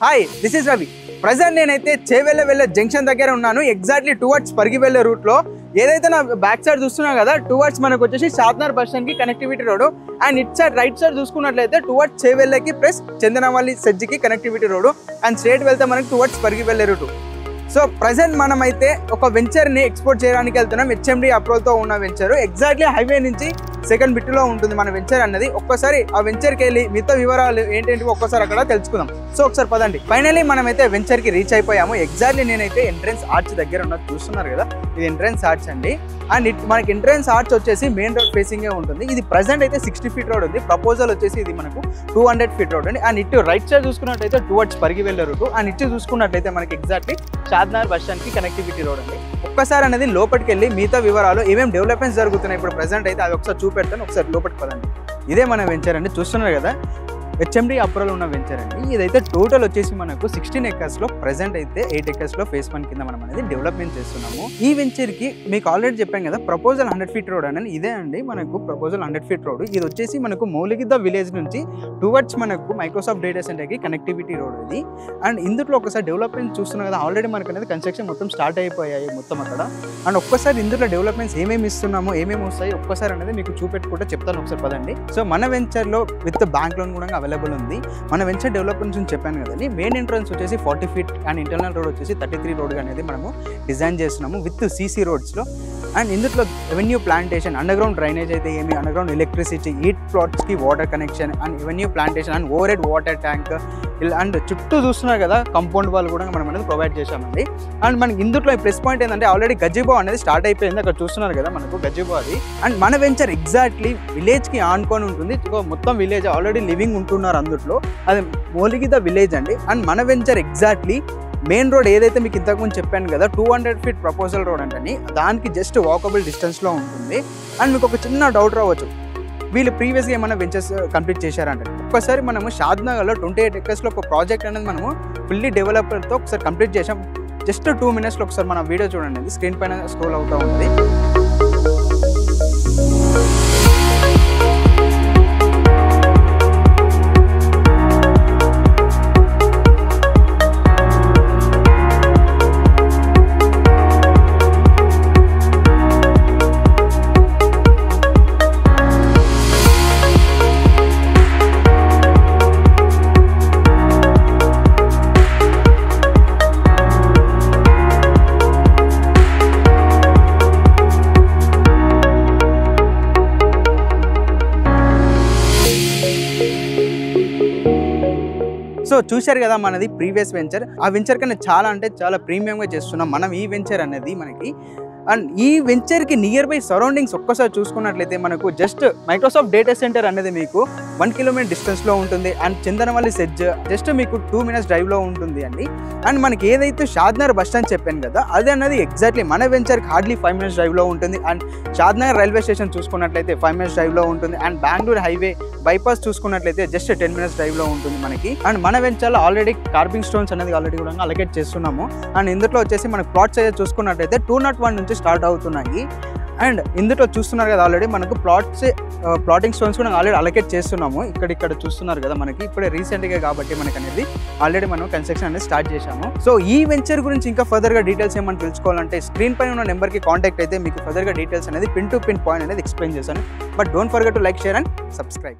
Hi this is Ravi. Present నేనైతే Chevella junction దగ్గర ఉన్నాను. ఎగ్జాక్ట్లీ టువర్డ్స్ పరిగివెళ్ళే రూట్లో. ఏదైతే నా బ్యాక్ సైడ్ చూస్తున్నా కదా, టువర్డ్స్ మనకు వచ్చేసి షాద్నగర్ బస్ స్టాండ్ కి connectivity road, and it side right side చూసుకున్నట్లయితే టువర్డ్స్ చేవెళ్ళకి ప్లస్ చందనవల్లి సెజ్జికి కనెక్టివిటీ రోడ్, అండ్ స్ట్రేట్ వెళ్తే మనకి టువర్డ్స్ పరిగివెళ్ళే రూట్. సో ప్రజెంట్ మనమైతే ఒక వెంచర్ని ఎక్స్పోర్ట్ చేయడానికి వెళ్తున్నాం. హెచ్ఎండి అప్రూవల్తో ఉన్న వెంచర్ ఎగ్జాక్ట్లీ హైవే నుంచి సెకండ్ బిట్లో ఉంటుంది మన వెంచర్ అన్నది. ఒక్కసారి ఆ వెంచర్కి వెళ్ళి మిగతా వివరాలు ఏంటంటే ఒక్కసారి అక్కడ తెలుసుకుందాం. సో ఒకసారి పదండి. ఫైనలీ మనమైతే వెంచర్కి రీచ్ అయిపోయాము. ఎగ్జాక్ట్లీ నేనైతే ఎంట్రెన్స్ ఆర్చ్ దగ్గర ఉన్నది చూస్తున్నారు కదా, ఇది ఎంట్రెన్స్ ఆర్చ్ అండి. అండ్ మనకి ఎంట్రెన్స్ ఆర్చ్ వచ్చేసి మెయిన్ రోడ్ ఫేసింగే ఉంటుంది. ఇది ప్రజెంట్ అయితే 60 feet రోడ్ ఉంది. ప్రపోజల్ వచ్చేసి ఇది మనకు 200 feet రోడ్ అండి. అండ్ ఇటు రైట్ సైడ్ చూసుకున్నట్లయితే టువర్డ్స్ పరిగివెళ్ళే రూట్, అండ్ ఇటు చూసుకున్నట్లయితే మనకి ఎగ్జాక్ట్లీ షాద్నగర్ బస్ స్టాండ్ కి కనెక్టివిటీ రోడ్ అండి. ఒక్కసారి అనేది లోపలికి వెళ్ళి మిగతా వివరాలు ఏమేమి డెవలప్మెంట్స్ జరుగుతున్నాయి ఇప్పుడు ప్రజెంట్ అయితే అది ఒకసారి చూపెడతాను. ఒకసారి లోపలికి పదండి. ఇదే మన వెంచర్ అండి, చూస్తున్నారు కదా, హెచ్ఎండి అప్రూవల్ ఉన్న వెంచర్ అండి. ఇదైతే టోటల్ వచ్చేసి మనకు 16 acres లో ప్రెసెంట్ అయితే 8 acres లో ఫేస్ 1 కింద మనం అనేది డెవలప్మెంట్ చేస్తున్నాము. ఈ వెంచర్ కి మీకు ఆల్రెడీ చెప్పాం కదా, ప్రపోజల్ 100 feet రోడ్ అని. ఇదే అండి మనకు ప్రపోజల్ 100 feet రోడ్. ఇది వచ్చేసి మనకు మౌలిగిద్ద విలేజ్ నుంచి టువర్డ్స్ మనకు మైక్రోసాఫ్ట్ డేటా సెంటర్ కి కనెక్టివిటీ రోడ్ ఇది. అండ్ ఇందులో ఒకసారి డెవలప్మెంట్ చూస్తున్నాం కదా, ఆల్రెడీ మనకు అనేది కన్స్ట్రక్షన్ మొత్తం స్టార్ట్ అయిపోయాయి మొత్తం అక్కడ. అండ్ ఒక్కసారి ఇందులో డెవలప్మెంట్స్ ఏమేమి ఇస్తున్నామో ఏమేమి వస్తాయి ఒక్కసారి అనేది మీకు చూపెట్టుకుంటే చెప్తాను. ఒకసారి పదండి. సో మన వెంచర్ లో విత్ బ్యాంక్ లోన్ కూడా అవైలబుల్ ఉంది. మన వెంచర్ డెవలప్మెంట్ నుంచి చెప్పాను కదండి, మెయిన్ ఎంట్రన్స్ వచ్చేసి 40 feet అండ్ ఇంటర్నల్ రోడ్ వచ్చేసి 33 రోడ్ అనేది మనము డిజైన్ చేస్తున్నాము విత్ సీసీ రోడ్స్లో. అండ్ ఇందులో avenue plantation, underground drainage అయితే ఏమి, అండర్ గ్రౌండ్ ఎలక్ట్రిసిటీ, ఈట్ ప్లాట్స్కి water connection, and avenue plantation and overhead water tank, and చుట్టూ చూస్తున్నారు కదా కంపౌండ్ వాళ్ళు కూడా మనం అనేది ప్రొవైడ్ చేశామండి. అండ్ మనకి ఇందులో ప్లస్ పాయింట్ ఏంటంటే ఆల్రెడీ గజిబో అనేది స్టార్ట్ అయిపోయింది. అక్కడ చూస్తున్నారు కదా మనకు గజిబో అది. అండ్ మన వెంచర్ ఎగ్జాక్ట్లీ విలేజ్కి ఆనుకొని ఉంటుంది. మొత్తం విలేజ్ ఆల్రెడీ లివింగ్ ఉంటున్నారు అందులో, అది మౌలిగిద్ద విలేజ్ అండి. అండ్ మన వెంచర్ ఎగ్జాక్ట్లీ మెయిన్ రోడ్ ఏదైతే మీకు ఇంతకుముందు చెప్పాను కదా 200 feet ప్రపోజల్ రోడ్ అంటే దానికి జస్ట్ వాకబుల్ డిస్టెన్స్లో ఉంటుంది. అండ్ మీకు ఒక చిన్న డౌట్ రావచ్చు, వీళ్ళు ప్రీవియస్గా ఏమైనా వెంచర్స్ కంప్లీట్ చేశారంటే ఒక్కసారి మనము షాద్నగర్లో 28 acres ఒక ప్రాజెక్ట్ అనేది మనము ఫుల్లీ డెవలపర్తో ఒకసారి కంప్లీట్ చేసాం. జస్ట్ 2 minutesలో ఒకసారి మన వీడియో చూడండి, స్క్రీన్ పైన స్క్రోల్ అవుతూ ఉంటుంది. సో చూశారు కదా మనది ప్రీవియస్ వెంచర్. ఆ వెంచర్ కన్నా చాలా అంటే చాలా ప్రీమియంగా చేస్తున్నాం మనం ఈ వెంచర్ అనేది మనకి. అండ్ ఈ వెంచర్కి నియర్ బై సరౌండింగ్స్ ఒక్కసారి చూసుకున్నట్లయితే మనకు జస్ట్ మైక్రోసాఫ్ట్ డేటా సెంటర్ అనేది మీకు 1 kilometer డిస్టెన్స్లో ఉంటుంది. అండ్ చందనవల్లి సెజ్ జస్ట్ మీకు 2 minutes డ్రైవ్లో ఉంటుంది అండి. అండ్ మనకి ఏదైతే షాద్నగర్ బస్ స్టాండ్ చెప్పాను కదా, అది అన్నది ఎగ్జాక్ట్లీ మన వెంచర్కి హార్డ్లీ 5 minutes డ్రైవ్లో ఉంటుంది. అండ్ షాద్నగర్ రైల్వే స్టేషన్ చూసుకున్నట్లయితే 5 minutes డ్రైవ్లో ఉంటుంది. అండ్ బెంగళూరు హైవే బైపాస్ చూసుకున్నట్లయితే జస్ట్ 10 minutes డ్రైవ్లో ఉంటుంది మనకి. అండ్ మన వెంచర్లో ఆల్రెడీ కార్బింగ్ స్టోన్స్ అనేది ఆల్రెడీ కూడా అలొకేట్ చేస్తున్నాము. అండ్ ఇందులో వచ్చేసి మనకు ప్లాట్స్ అయితే చూసుకున్నట్లయితే 201 నుంచి స్టార్ట్ అవుతున్నాయి. అండ్ ఇందులో చూస్తున్నారు కదా ఆల్రెడీ మనకు ప్లాటింగ్ స్టోన్స్ కూడా ఆల్రెడీ అలొకేట్ చేస్తున్నాము. ఇక్కడ చూస్తున్నారు కదా మనకి ఇప్పుడే రీసెంట్గా కాబట్టి మనకి అనేది ఆల్రెడీ మనం కన్స్ట్రక్షన్ అనేది స్టార్ట్ చేశాము. సో ఈ వెంచర్ గురించి ఇంకా ఫర్దర్గా డీటెయిల్స్ ఏమైనా తెలుసుకోవాలంటే స్క్రీన్ పైన ఉన్న నెంబర్కి కాంటాక్ట్ అయితే మీకు ఫర్దర్గా డీటెయిల్స్ అనేది పిన్ టు పిన్ పాయింట్ అనేది ఎక్స్ప్లెయిన్ చేశాను. But don't forget to like, share and subscribe.